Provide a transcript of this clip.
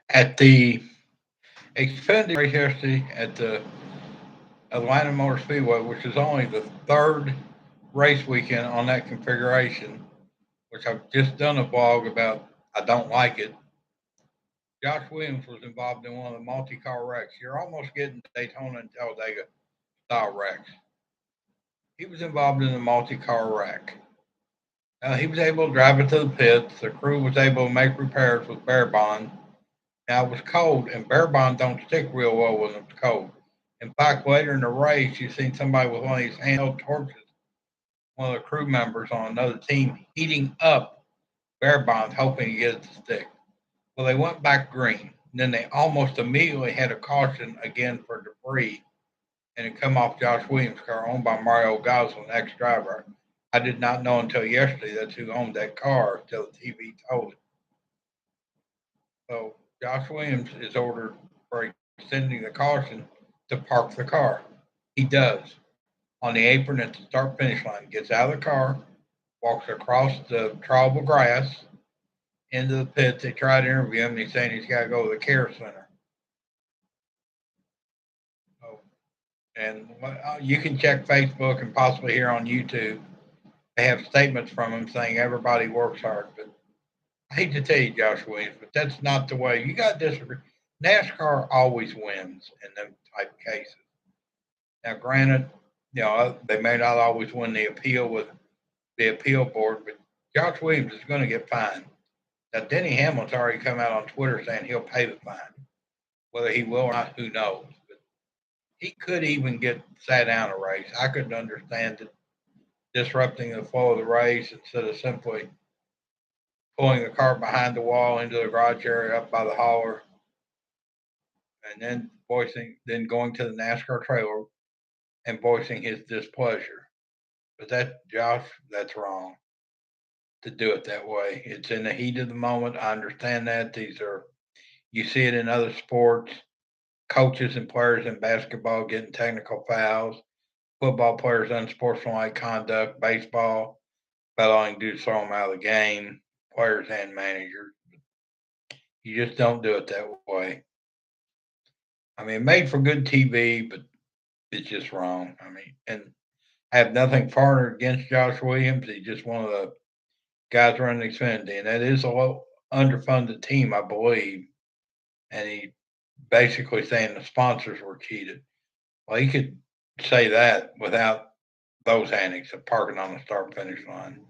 At the Xfinity race yesterday at the Atlanta Motor Speedway, which is only the third race weekend on that configuration, which I've just done a blog about. I don't like it. Josh Williams was involved in one of the multi-car wrecks. You're almost getting Daytona and Talladega style wrecks. He was involved in a multi-car wreck. He was able to drive it to the pits. The crew was able to make repairs with Bear Bond. Now it was cold, and Bear Bond don't stick real well when it's cold. In fact, later in the race, you seen somebody with one of these handheld torches, one of the crew members on another team, heating up Bear Bonds, hoping to get it to stick. Well, they went back green. And then they almost immediately had a caution again for debris, and it come off Josh Williams' car, owned by Mario Goslin, ex-driver. I did not know until yesterday that's who owned that car until the TV told it. So Josh Williams is ordered for extending the caution to park the car. He does on the apron at the start finish line. Gets out of the car, walks across the trowel grass into the pits. They try to interview him, and he's saying he's got to go to the care center. So, and you can check Facebook and possibly here on YouTube. They have statements from him saying everybody works hard, but I hate to tell you, Josh Williams, but that's not the way. You got to disagree. NASCAR always wins in them type cases. Now, granted, they may not always win the appeal with the appeal board, but Josh Williams is going to get fined. Now, Denny Hamlin's already come out on Twitter saying he'll pay the fine. Whether he will or not, who knows? But he could even get sat down a race. I could understand it disrupting the flow of the race instead of simply pulling the car behind the wall into the garage area up by the hauler, and then going to the NASCAR trailer and voicing his displeasure. But that, Josh, that's wrong to do it that way. It's in the heat of the moment. I understand that. You see it in other sports, coaches and players in basketball getting technical fouls, football players unsportsmanlike conduct, baseball, about all you can do is throw them out of the game, players and managers. You just don't do it that way. I mean, it made for good TV, but it's just wrong. I mean, and I have nothing for or against Josh Williams. He's just one of the guys running Xfinity, and that is a low underfunded team, I believe. And he basically saying the sponsors were cheated. Well, he could say that without those antics of parking on the start finish line.